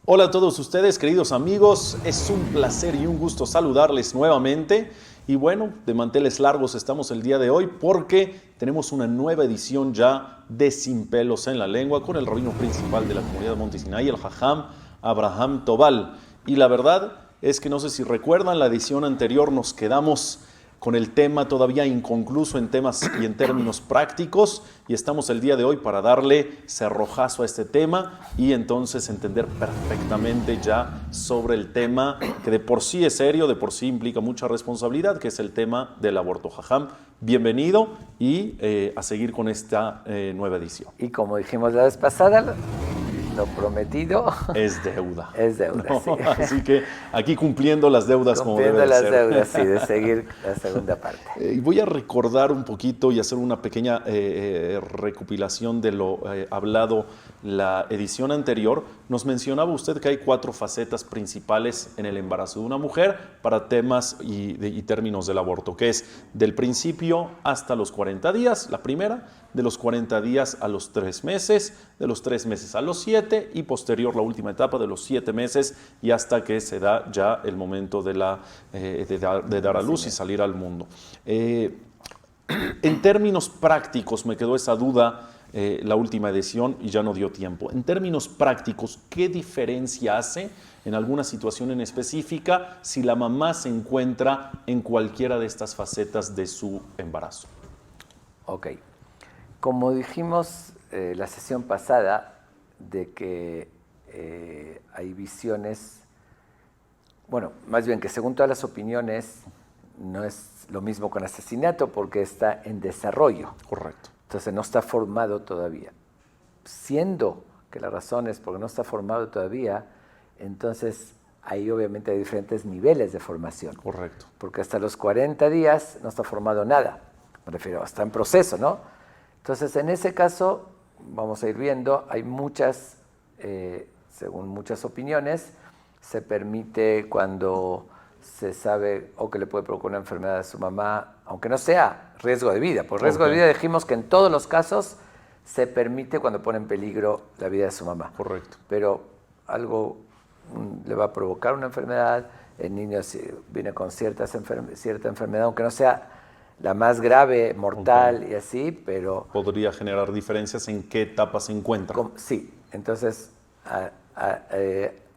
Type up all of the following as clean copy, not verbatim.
Hola a todos ustedes, queridos amigos. Es un placer y un gusto saludarles nuevamente. Y bueno, de manteles largos estamos el día de hoy porque tenemos una nueva edición ya de Sin Pelos en la Lengua con el rabino principal de la comunidad de Monte Sinai, el Jajam Abraham Tobal. Y la verdad es que no sé si recuerdan, la edición anterior nos quedamos con el tema todavía inconcluso en temas y en términos prácticos, y estamos el día de hoy para darle cerrojazo a este tema y entonces entender perfectamente ya sobre el tema que de por sí es serio, de por sí implica mucha responsabilidad, que es el tema del aborto. Jajam, bienvenido y a seguir con esta nueva edición. Y como dijimos la vez pasada, lo prometido es deuda. Es deuda, ¿no? sí. Así que aquí cumpliendo las deudas como debe de ser. Cumpliendo las deudas, sí, de seguir la segunda parte. Y voy a recordar un poquito y hacer una pequeña recopilación de lo hablado la edición anterior. Nos mencionaba usted que hay 4 facetas principales en el embarazo de una mujer para temas y términos del aborto, que es del principio hasta los 40 días, la primera, de los 40 días a los 3 meses, de los 3 meses a los 7 y posterior la última etapa de los 7 meses y hasta que se da ya el momento de dar a luz y salir al mundo. En términos prácticos, me quedó esa duda la última edición y ya no dio tiempo. En términos prácticos, ¿qué diferencia hace en alguna situación en específica si la mamá se encuentra en cualquiera de estas facetas de su embarazo? Ok. Como dijimos la sesión pasada, de que hay visiones, bueno, más bien que según todas las opiniones, no es lo mismo con asesinato porque está en desarrollo. Correcto. Entonces no está formado todavía. Siendo que la razón es porque no está formado todavía, entonces ahí obviamente hay diferentes niveles de formación. Correcto. Porque hasta los 40 días no está formado nada. Me refiero, está en proceso, ¿no? Entonces en ese caso, vamos a ir viendo, hay muchas, según muchas opiniones, se permite cuando se sabe o que le puede provocar una enfermedad a su mamá, aunque no sea riesgo de vida. Por riesgo de vida dijimos que en todos los casos se permite cuando pone en peligro la vida de su mamá. Correcto. Pero algo le va a provocar una enfermedad, el niño viene con cierta enfermedad, aunque no sea la más grave, mortal y así, pero... Podría generar diferencias en qué etapa se encuentra. Sí, entonces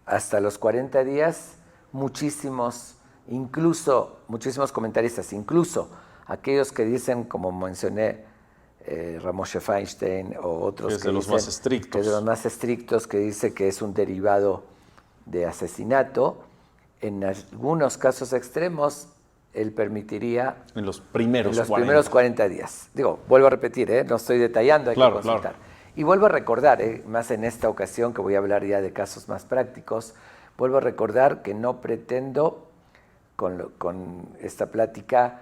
hasta los 40 días muchísimos comentaristas, incluso aquellos que dicen, como mencioné, Ramoshe Feinstein o otros que es de los más estrictos. Que es de los más estrictos, que dice que es un derivado de asesinato, en algunos casos extremos, él permitiría... En los primeros 40 días. Digo, vuelvo a repetir, no estoy detallando, hay que consultar. Claro. Y vuelvo a recordar, más en esta ocasión que voy a hablar ya de casos más prácticos, vuelvo a recordar que no pretendo con esta plática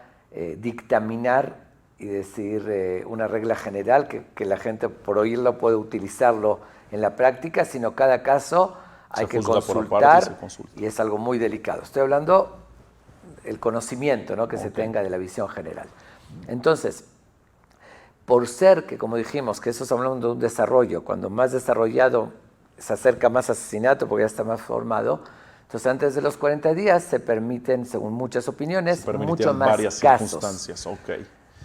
dictaminar y decir una regla general que la gente por oírlo puede utilizarlo en la práctica, sino cada caso hay que consultar y es algo muy delicado. Estoy hablando el conocimiento, ¿no? Que se tenga de la visión general. Entonces, por ser que, como dijimos, que eso es hablando de un desarrollo, cuando más desarrollado se acerca más asesinato porque ya está más formado, entonces antes de los 40 días se permiten, según muchas opiniones, mucho más varias casos. Circunstancias.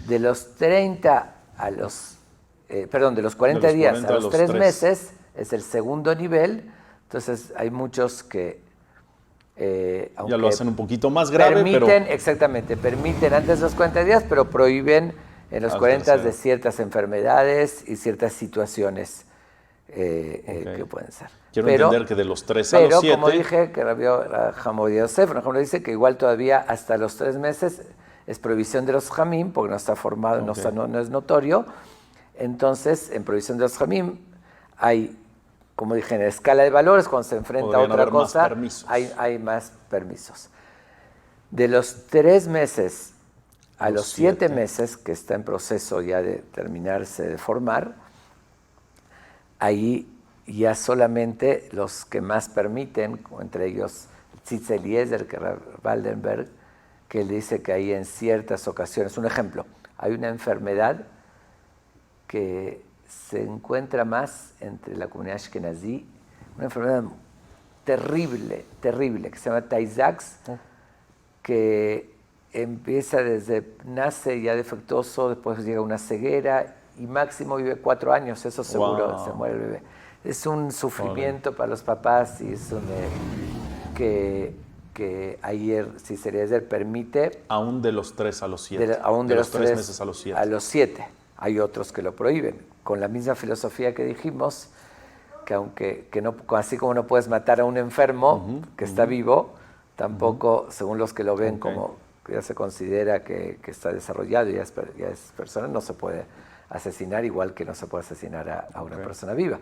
De los 30 a los, de los 40 días a los 3 meses es el segundo nivel, entonces hay muchos que ya lo hacen un poquito más grave, Exactamente, permiten antes de los 40 días, pero prohíben en los 40 de ciertas enfermedades y ciertas situaciones que pueden ser. Quiero entender que de los 3 a los 7... Pero, como dije, que Rabbi Hamod Yosef, por ejemplo, dice que igual todavía hasta los 3 meses es prohibición de los jamim, porque no está formado, no es notorio. Entonces, en prohibición de los jamim hay, como dije, en la escala de valores, cuando se enfrenta a otra cosa, hay más permisos. De los 3 meses a los 7 meses, que está en proceso ya de terminarse de formar, ahí ya solamente los que más permiten, entre ellos Tzitz Eliezer, que Waldenberg, que él dice que ahí en ciertas ocasiones, un ejemplo, hay una enfermedad que se encuentra más entre la comunidad ashkenazí, una enfermedad terrible, terrible, que se llama Tay-Sachs, que empieza nace ya defectuoso, después llega una ceguera y máximo vive 4 años, eso seguro, se muere el bebé. Es un sufrimiento para los papás y es que ayer, si Eliezer permite... Aún de los 3 a los 7. Aún de los 3 meses a los 7. A los 7. Hay otros que lo prohíben, con la misma filosofía que dijimos, que no, así como no puedes matar a un enfermo que está vivo, tampoco, según los que lo ven como que ya se considera que está desarrollado y ya es persona, no se puede asesinar, igual que no se puede asesinar a una persona viva.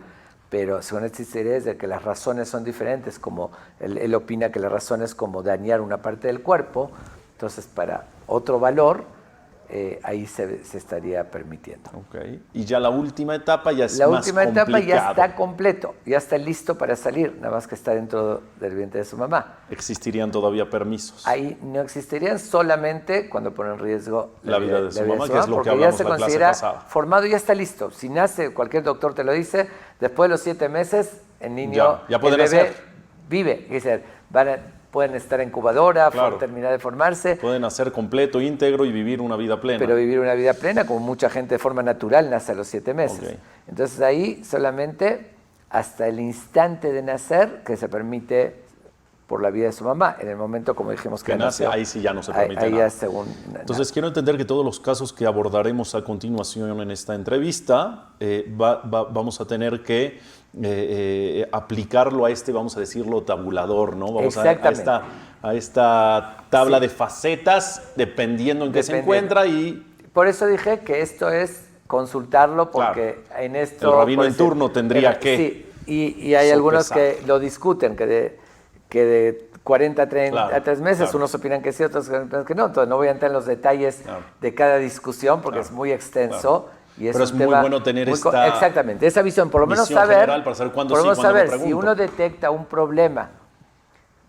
Pero según existe es de que las razones son diferentes, como él opina que la razón es como dañar una parte del cuerpo, entonces para otro valor, ahí se estaría permitiendo. Y ya la última etapa ya es más complicado. La última etapa ya está completo, ya está listo para salir, nada más que está dentro del vientre de su mamá. ¿Existirían todavía permisos? Ahí no existirían, solamente cuando pone en riesgo la vida de su mamá, que es lo que hablamos ya se considera formado y ya está listo. Si nace, cualquier doctor te lo dice, después de los 7 meses, el niño, ya el bebé vive. Es decir, pueden estar en incubadora, terminar de formarse. Pueden nacer completo, íntegro y vivir una vida plena. Pero vivir una vida plena, como mucha gente de forma natural nace a los 7 meses. Entonces ahí solamente hasta el instante de nacer que se permite por la vida de su mamá. En el momento, como dijimos, que nace, ahí sí ya no se permite ahí nada. Ya según Entonces quiero entender que todos los casos que abordaremos a continuación en esta entrevista vamos a tener que aplicarlo a vamos a decirlo, tabulador, ¿no? Vamos a esta tabla de facetas, dependiendo en qué se encuentra. Y por eso dije que esto es consultarlo, porque en esto... El rabino en turno tendría que... Sí, y hay algunos que lo discuten, que de 40 a 3 meses, unos opinan que sí, otros que no. Entonces no voy a entrar en los detalles de cada discusión, porque es muy extenso. Y pero es muy bueno tener exactamente, esa visión, por lo menos saber, para saber cuándo por lo menos saber no si uno detecta un problema,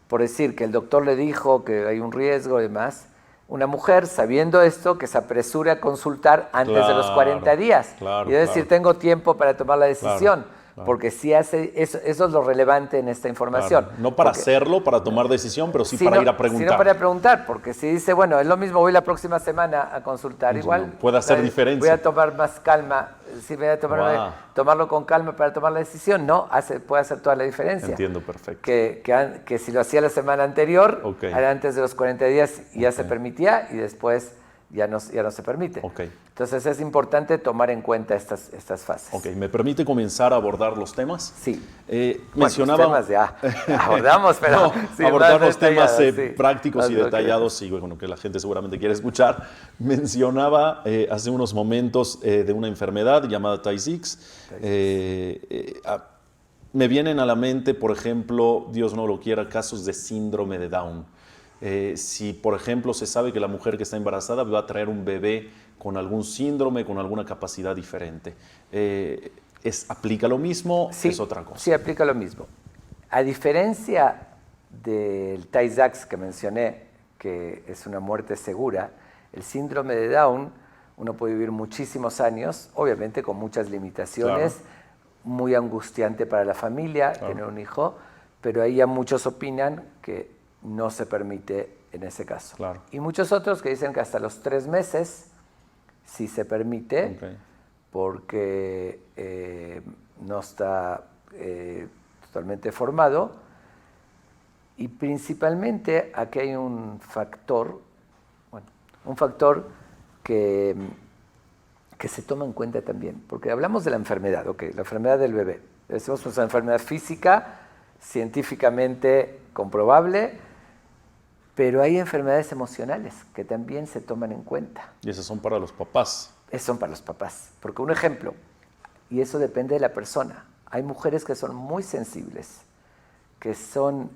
por decir que el doctor le dijo que hay un riesgo y demás, una mujer sabiendo esto que se apresure a consultar antes de los 40 días y decir tengo tiempo para tomar la decisión. Porque si hace eso es lo relevante en esta información. No para hacerlo, para tomar decisión, pero sí para ir a preguntar. Sino para preguntar, porque si dice, bueno, es lo mismo, voy la próxima semana a consultar, igual puede hacer diferencia. Voy a tomar más calma, sí, voy a tomarlo con calma para tomar la decisión, no, puede hacer toda la diferencia. Entiendo, perfecto. Que si lo hacía la semana anterior, era antes de los 40 días y ya se permitía, y después ya no se permite. Entonces es importante tomar en cuenta estas fases. ¿Me permite comenzar a abordar los temas? Sí. Mencionaba... Los temas ya abordamos, pero... abordar los temas prácticos y detallados, y bueno, que la gente seguramente quiere escuchar. Mencionaba hace unos momentos de una enfermedad llamada Tay-Sachs. Me vienen a la mente, por ejemplo, Dios no lo quiera, casos de síndrome de Down. Si, por ejemplo, se sabe que la mujer que está embarazada va a traer un bebé con algún síndrome, con alguna capacidad diferente, ¿aplica lo mismo? Sí, es otra cosa. Sí, aplica lo mismo. A diferencia del Tay-Sachs que mencioné, que es una muerte segura, el síndrome de Down, uno puede vivir muchísimos años, obviamente con muchas limitaciones, muy angustiante para la familia tener un hijo, pero ahí ya muchos opinan que no se permite en ese caso. Y muchos otros que dicen que hasta los 3 meses sí se permite, porque no está totalmente formado. Y principalmente aquí hay un factor que se toma en cuenta también, porque hablamos de la enfermedad, la enfermedad del bebé. Decimos que es una enfermedad física, científicamente comprobable, pero hay enfermedades emocionales que también se toman en cuenta. Y esas son para los papás. Son para los papás. Porque un ejemplo, y eso depende de la persona, hay mujeres que son muy sensibles, que son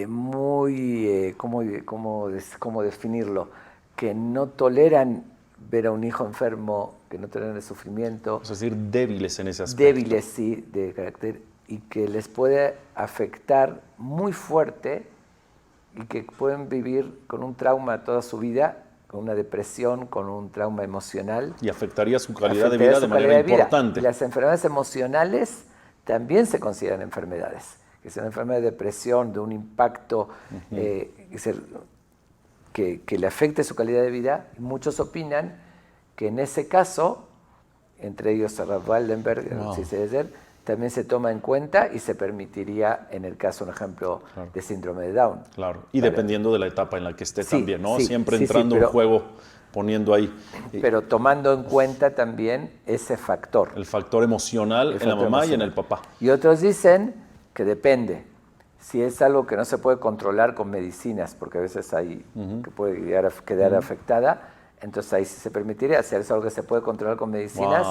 muy, ¿cómo definirlo? Que no toleran ver a un hijo enfermo, que no toleran el sufrimiento. Es decir, débiles en ese aspecto. Débiles, sí, de carácter, y que les puede afectar muy fuerte y que pueden vivir con un trauma toda su vida, con una depresión, con un trauma emocional. Y afectaría su calidad de vida de manera importante. Y las enfermedades emocionales también se consideran enfermedades. Que es una enfermedad de depresión, de un impacto que le afecte su calidad de vida. Y muchos opinan que en ese caso, entre ellos Ralph Waldenberg, también se toma en cuenta y se permitiría, en el caso, un ejemplo, de síndrome de Down. Claro, y dependiendo de la etapa en la que esté también, ¿no? Siempre entrando en juego, poniendo ahí. Pero tomando en cuenta también ese factor. El factor emocional en la mamá y en el papá. Y otros dicen que depende. Si es algo que no se puede controlar con medicinas, porque a veces hay que puede llegar a quedar afectada, entonces ahí sí se permitiría. Si es algo que se puede controlar con medicinas,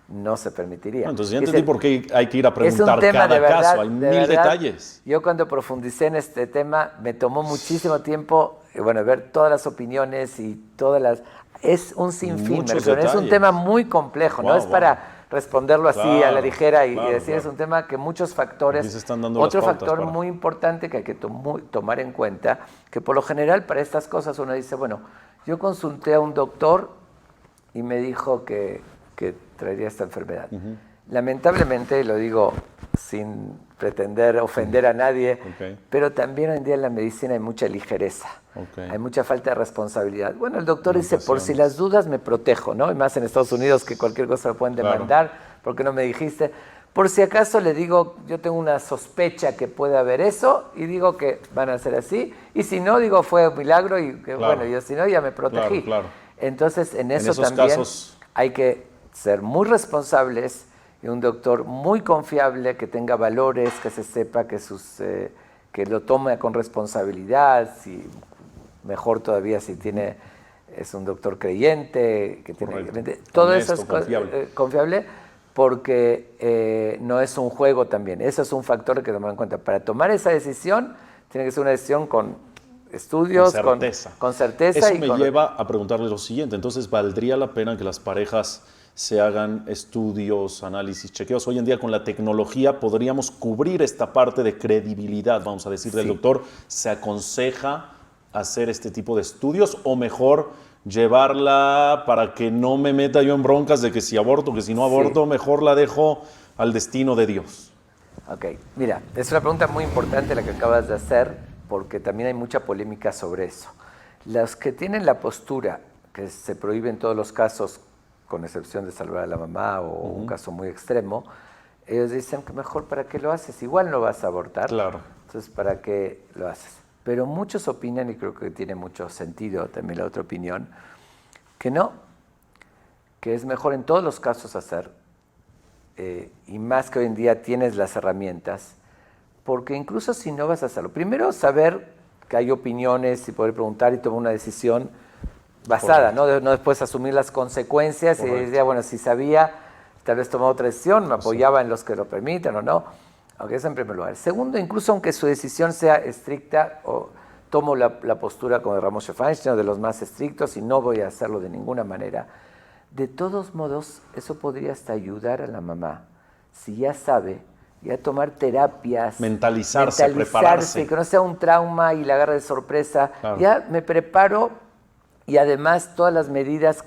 no se permitiría. Entonces ya entendí por qué hay que ir a preguntar cada caso, hay mil detalles. Yo cuando profundicé en este tema, me tomó muchísimo tiempo, ver todas las opiniones y todas las... Es un sinfín, es un tema muy complejo, no es para responderlo así a la ligera y decir, es un tema que muchos factores... Otro factor muy importante que hay que tomar en cuenta, que por lo general para estas cosas uno dice, bueno, yo consulté a un doctor y me dijo que traería esta enfermedad. Lamentablemente, lo digo sin pretender ofender a nadie, pero también hoy en día en la medicina hay mucha ligereza, hay mucha falta de responsabilidad. Bueno, el doctor dice, por si las dudas me protejo, ¿no? Y más en Estados Unidos que cualquier cosa me pueden demandar, porque no me dijiste. Por si acaso le digo, yo tengo una sospecha que puede haber eso y digo que van a ser así. Y si no, digo, fue un milagro y que yo si no, ya me protegí. Entonces, en eso también casos... hay que ser muy responsables y un doctor muy confiable, que tenga valores, que se sepa que lo tome con responsabilidad, mejor todavía si es un doctor creyente, que tiene todo eso es confiable, porque no es un juego también. Eso es un factor que tomar en cuenta. Para tomar esa decisión, tiene que ser una decisión con estudios, con certeza. Eso me lleva a preguntarle lo siguiente. Entonces, ¿valdría la pena que las parejas se hagan estudios, análisis, chequeos? Hoy en día con la tecnología podríamos cubrir esta parte de credibilidad, vamos a decir, del doctor. ¿Se aconseja hacer este tipo de estudios o mejor llevarla para que no me meta yo en broncas de que si aborto, que si no aborto, mejor la dejo al destino de Dios? Ok, mira, es una pregunta muy importante la que acabas de hacer, porque también hay mucha polémica sobre eso. Los que tienen la postura que se prohíbe en todos los casos, con excepción de salvar a la mamá o un caso muy extremo, ellos dicen que mejor, ¿para qué lo haces? Igual no vas a abortar. Claro. Entonces, ¿para qué lo haces? Pero muchos opinan, y creo que tiene mucho sentido también la otra opinión, que no, que es mejor en todos los casos hacer, y más que hoy en día tienes las herramientas, porque incluso si no vas a hacerlo, primero saber que hay opiniones y poder preguntar y tomar una decisión basada, ¿no? No después asumir las consecuencias y decir, bueno, si sabía, tal vez tomaba otra decisión, me apoyaba en los que lo permiten o no, aunque eso en primer lugar. Segundo, incluso aunque su decisión sea estricta, o tomo la postura como de Ramoshe Feinstein, de los más estrictos, y no voy a hacerlo de ninguna manera, de todos modos, eso podría hasta ayudar a la mamá, si ya sabe, ya tomar terapias, mentalizarse, prepararse, que no sea un trauma y la agarre de sorpresa. Ya me preparo, y además todas las medidas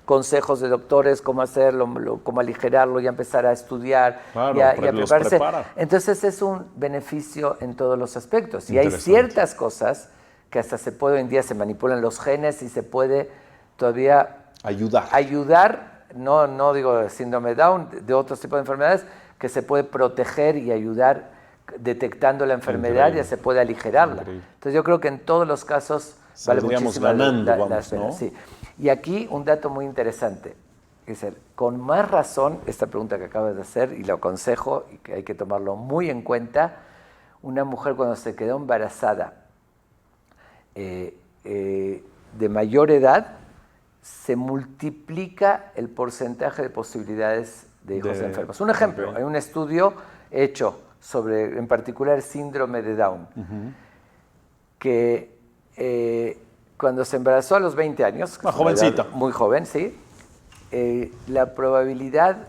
consejos de doctores, cómo hacerlo, cómo aligerarlo, ya empezar a estudiar, y a prepararse. Entonces es un beneficio en todos los aspectos. Y hay ciertas cosas que hasta hoy en día se manipulan los genes y se puede todavía ayudar, no digo de síndrome de Down, de otros tipos de enfermedades, que se puede proteger y ayudar detectando la enfermedad. Ya se puede aligerarla. Entonces yo creo que en todos los casos vale muchísimo ganando, la pena, ¿no? Sí. Y aquí un dato muy interesante, es con más razón esta pregunta que acabas de hacer, y lo aconsejo y que hay que tomarlo muy en cuenta, una mujer cuando se quedó embarazada de mayor edad, se multiplica el porcentaje de posibilidades de hijos enfermos. Un ejemplo, hay un estudio hecho sobre, en particular, síndrome de Down, que cuando se embarazó a los 20 años, una jovencita, muy joven, sí, la probabilidad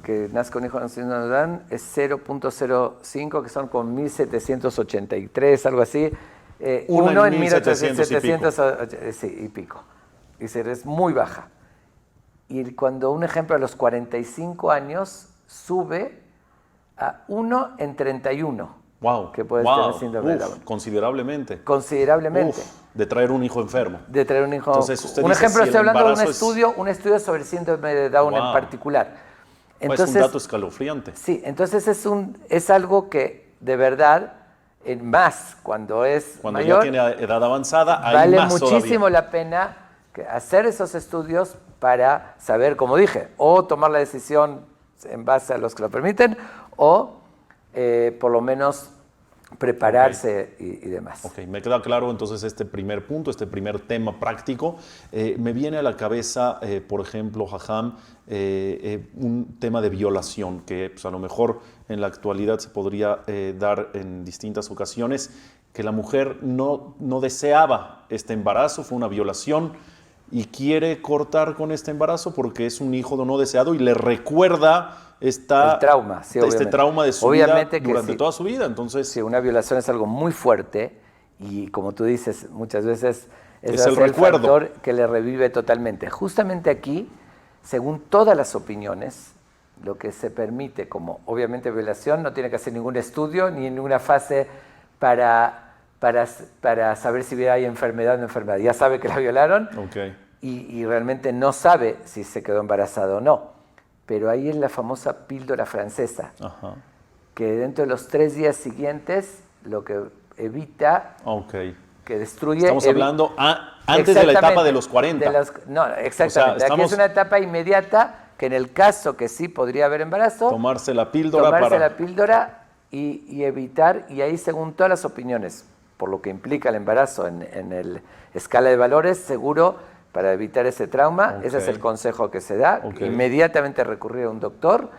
que nazca un hijo con síndrome de Down es 0.05, que son con 1783, algo así, uno en 1800 y pico. Es muy baja. Y cuando un ejemplo a los 45 años sube A 1 en 31. Wow. Que puede tener síndrome de Down. Considerablemente. Considerablemente. De traer un hijo enfermo. De traer un hijo. Entonces, usted un dice, ejemplo, si estoy hablando de un es... estudio sobre el síndrome de Down en particular. Entonces, es un dato escalofriante. Sí, entonces es algo que de verdad, más cuando es cuando mayor, ya tiene edad avanzada, hay vale más muchísimo todavía. la pena hacer esos estudios para saber, como dije, o tomar la decisión en base a los que lo permiten, o por lo menos prepararse y demás. Ok, me queda claro entonces este primer punto, este primer tema práctico. Me viene a la cabeza, por ejemplo, Jajam, un tema de violación que pues, a lo mejor en la actualidad se podría dar en distintas ocasiones, que la mujer no deseaba este embarazo, fue una violación y quiere cortar con este embarazo porque es un hijo no deseado y le recuerda el trauma, sí, este trauma de su vida durante toda su vida. Entonces, sí, una violación es algo muy fuerte y como tú dices, muchas veces es el recuerdo. Factor que le revive totalmente. Justamente aquí, según todas las opiniones, lo que se permite como obviamente violación, no tiene que hacer ningún estudio ni ninguna fase para saber si hay enfermedad o no enfermedad. Ya sabe que la violaron y realmente no sabe si se quedó embarazada o no. Pero ahí es la famosa píldora francesa, que dentro de los 3 días siguientes lo que evita, que destruye... Estamos hablando antes de la etapa de los 40. No, exactamente. O sea, aquí es una etapa inmediata que en el caso que sí podría haber embarazo... Tomarse la píldora y evitar, y ahí según todas las opiniones, por lo que implica el embarazo en el escala de valores, seguro... Para evitar ese trauma, ese es el consejo que se da. Inmediatamente recurrir a un doctor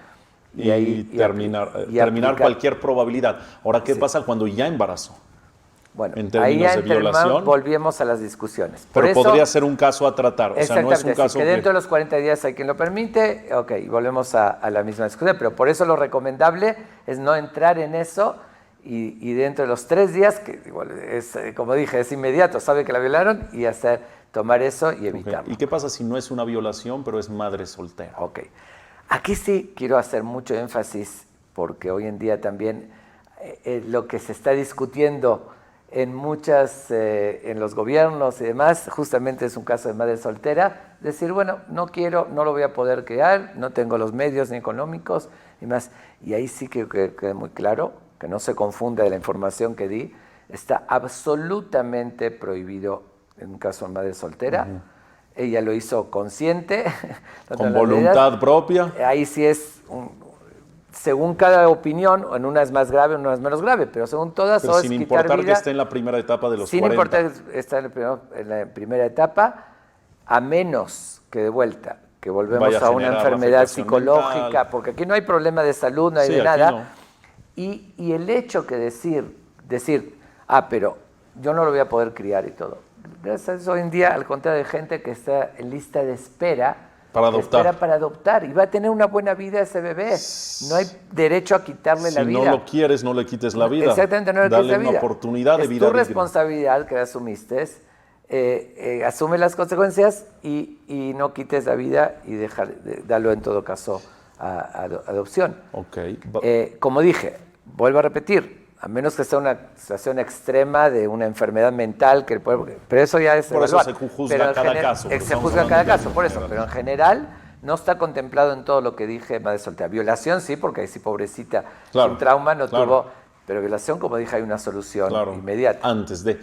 y terminar cualquier probabilidad. Ahora, ¿qué pasa cuando ya embarazó? Bueno, en términos de violación, volvemos a las discusiones. Pero podría ser un caso a tratar. O sea, no es un caso que dentro de los 40 días hay quien lo permite, volvemos a la misma discusión. Pero por eso lo recomendable es no entrar en eso y dentro de los 3 días, que igual es, como dije, es inmediato, sabe que la violaron y tomar eso y evitarlo. ¿Y qué pasa si no es una violación, pero es madre soltera? Aquí sí quiero hacer mucho énfasis, porque hoy en día también lo que se está discutiendo en los gobiernos y demás, justamente es un caso de madre soltera, decir, bueno, no lo voy a poder criar, no tengo los medios ni económicos y más. Y ahí sí que quede muy claro, que no se confunda de la información que di, está absolutamente prohibido en un caso de madre soltera. Ella lo hizo consciente. Con voluntad propia. Ahí sí es, según cada opinión, en una es más grave, en una es menos grave, pero según todas, pero sin importar que esté en la primera etapa de los 40. Sin importar que esté en la primera etapa, a menos que de vuelta, que volvemos a una enfermedad psicológica, mental. Porque aquí no hay problema de salud, no hay de nada. No. Y el hecho que decir, pero yo no lo voy a poder criar y todo. Gracias a eso, hoy en día, al contrario, hay gente que está en lista de espera para adoptar y va a tener una buena vida ese bebé. No hay derecho a quitarle la vida. Si no lo quieres, no le quites la vida. Exactamente, no le quites la vida. Dale una oportunidad de vida. Es tu responsabilidad que asumiste, asume las consecuencias y no quites la vida y darlo en todo caso a adopción. Como dije, vuelvo a repetir, a menos que sea una situación extrema de una enfermedad mental, pero eso ya es por evaluar. Eso se juzga cada caso. Se juzga cada caso, por eso. Pero en general no está contemplado en todo lo que dije madre soltera. Violación sí, porque ahí sí pobrecita, sin trauma no tuvo. Pero violación, como dije, hay una solución inmediata. Antes de...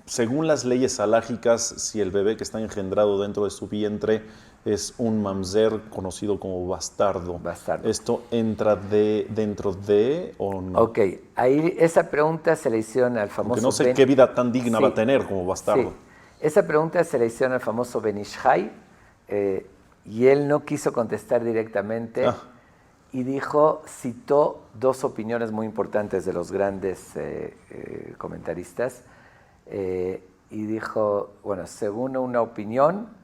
según las leyes halágicas, si el bebé que está engendrado dentro de su vientre es un mamzer conocido como bastardo. ¿Esto entra dentro de o no? Ahí esa pregunta se le hicieron al famoso... Porque no sé qué vida tan digna va a tener como bastardo. Sí. Esa pregunta se le hicieron al famoso Ben Ish Chai y él no quiso contestar directamente y citó 2 opiniones muy importantes de los grandes comentaristas y dijo, bueno, según una opinión,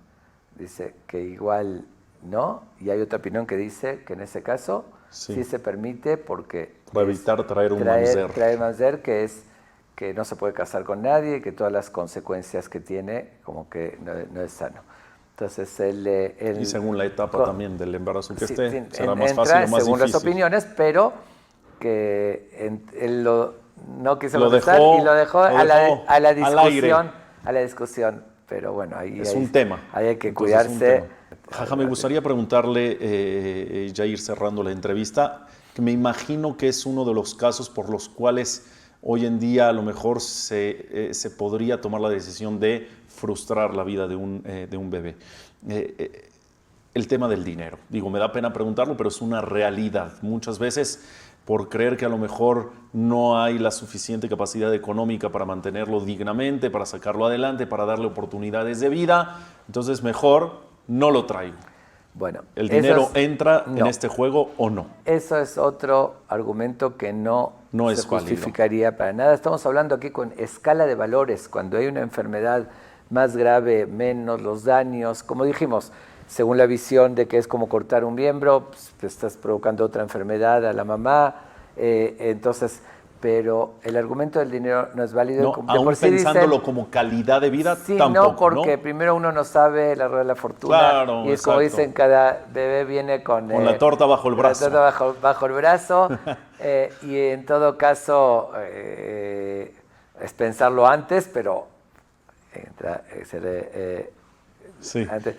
dice que igual no, y hay otra opinión que dice que en ese caso sí se permite porque... Para evitar traer un mamzer. Traer mamzer, que es que no se puede casar con nadie y que todas las consecuencias que tiene como que no es sano. Entonces, y según la etapa también del embarazo que esté, será más entra, fácil o más según difícil. las opiniones, pero que él no quiso lo contestar dejó, y lo dejó a la discusión. A la discusión, pero bueno, ahí es un tema. Ahí hay que Entonces, cuidarse. Jaja, me gustaría preguntarle, ya ir cerrando la entrevista, que me imagino que es uno de los casos por los cuales hoy en día a lo mejor se podría tomar la decisión de frustrar la vida de un bebé. El tema del dinero. Digo, me da pena preguntarlo, pero es una realidad. Muchas veces, por creer que a lo mejor no hay la suficiente capacidad económica para mantenerlo dignamente, para sacarlo adelante, para darle oportunidades de vida, entonces mejor no lo traigo. Bueno, ¿el dinero entra en este juego o no? Eso es otro argumento que no se justificaría para nada. Estamos hablando aquí con escala de valores. Cuando hay una enfermedad más grave, menos los daños. Como dijimos, según la visión de que es como cortar un miembro, pues, estás provocando otra enfermedad a la mamá. Entonces, pero el argumento del dinero no es válido. No, aún pensándolo como calidad de vida, sí, tampoco, no, porque primero uno no sabe la rueda de la fortuna. Claro, y es como dicen, cada bebé viene con la torta bajo el brazo. La torta bajo el brazo. Y en todo caso, es pensarlo antes, pero sí. antes,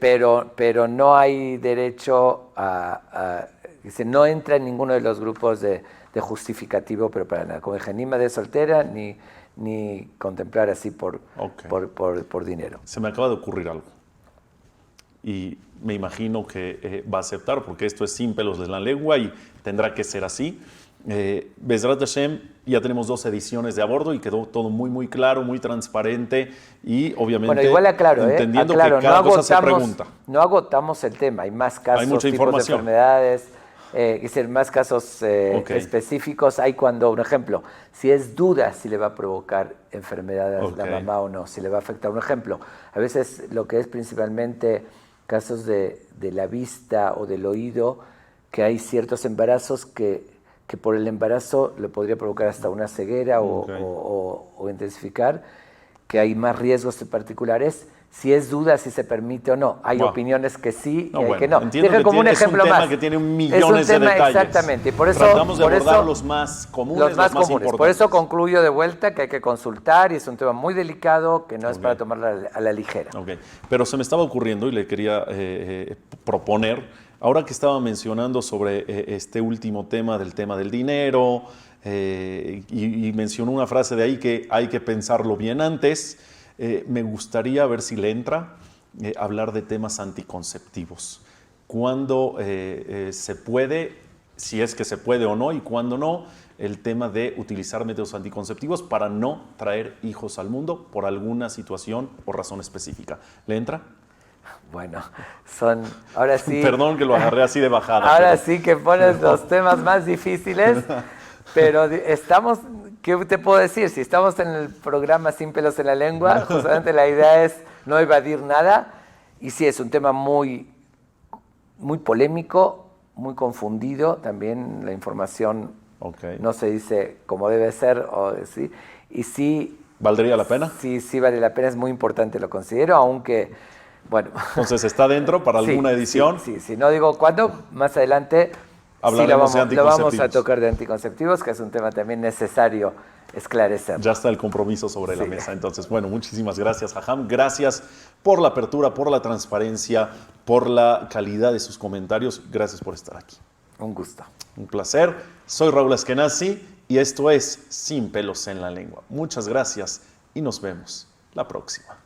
pero no hay derecho no entra en ninguno de los grupos de justificativo, pero para nada. Como dije, ni madre soltera, ni contemplar así por dinero. Se me acaba de ocurrir algo. Y me imagino que va a aceptar, porque esto es sin pelos de la lengua y tendrá que ser así. Bezrat Hashem, ya tenemos 2 ediciones de A Bordo y quedó todo muy, muy claro, muy transparente y obviamente bueno, igual entendiendo que cada cosa se pregunta. No agotamos el tema, hay más casos, hay mucha tipos información. de enfermedades, más casos específicos. Hay cuando, un ejemplo, si es duda si le va a provocar enfermedad a la mamá o no, si le va a afectar. Un ejemplo, a veces lo que es principalmente casos de la vista o del oído, que hay ciertos embarazos que por el embarazo le podría provocar hasta una ceguera o intensificar, que hay más riesgos particulares. Si es duda si se permite o no. Hay opiniones que sí y hay que no. Entiendo que como un ejemplo es un tema más. que tiene millones de detalles. Exactamente. Y por eso, tratamos de abordar los más comunes, los más importantes. Por eso concluyo de vuelta que hay que consultar y es un tema muy delicado que no es para tomarla a la ligera. Pero se me estaba ocurriendo y le quería proponer, ahora que estaba mencionando sobre este último tema del dinero, y mencionó una frase de ahí que hay que pensarlo bien antes, me gustaría ver si le entra hablar de temas anticonceptivos. ¿Cuándo se puede, si es que se puede o no, y cuándo no, el tema de utilizar métodos anticonceptivos para no traer hijos al mundo por alguna situación o razón específica? ¿Le entra? Bueno, ahora sí. Perdón que lo agarré así de bajada. Ahora sí que pones los temas más difíciles, pero ¿qué te puedo decir? Si estamos en el programa Sin Pelos en la Lengua, justamente la idea es no evadir nada, y sí, es un tema muy, muy polémico, muy confundido, también la información no se dice como debe ser, y sí. ¿Valdría la pena? Sí vale la pena, es muy importante, lo considero, aunque... Bueno. Entonces, ¿está dentro para alguna edición? Sí. No digo cuándo, más adelante hablaremos de anticonceptivos. Lo vamos a tocar de anticonceptivos, que es un tema también necesario esclarecer. Ya está el compromiso sobre la mesa. Entonces, bueno, muchísimas gracias, Jajam. Gracias por la apertura, por la transparencia, por la calidad de sus comentarios. Gracias por estar aquí. Un gusto. Un placer. Soy Raúl Askenazi y esto es Sin Pelos en la Lengua. Muchas gracias y nos vemos la próxima.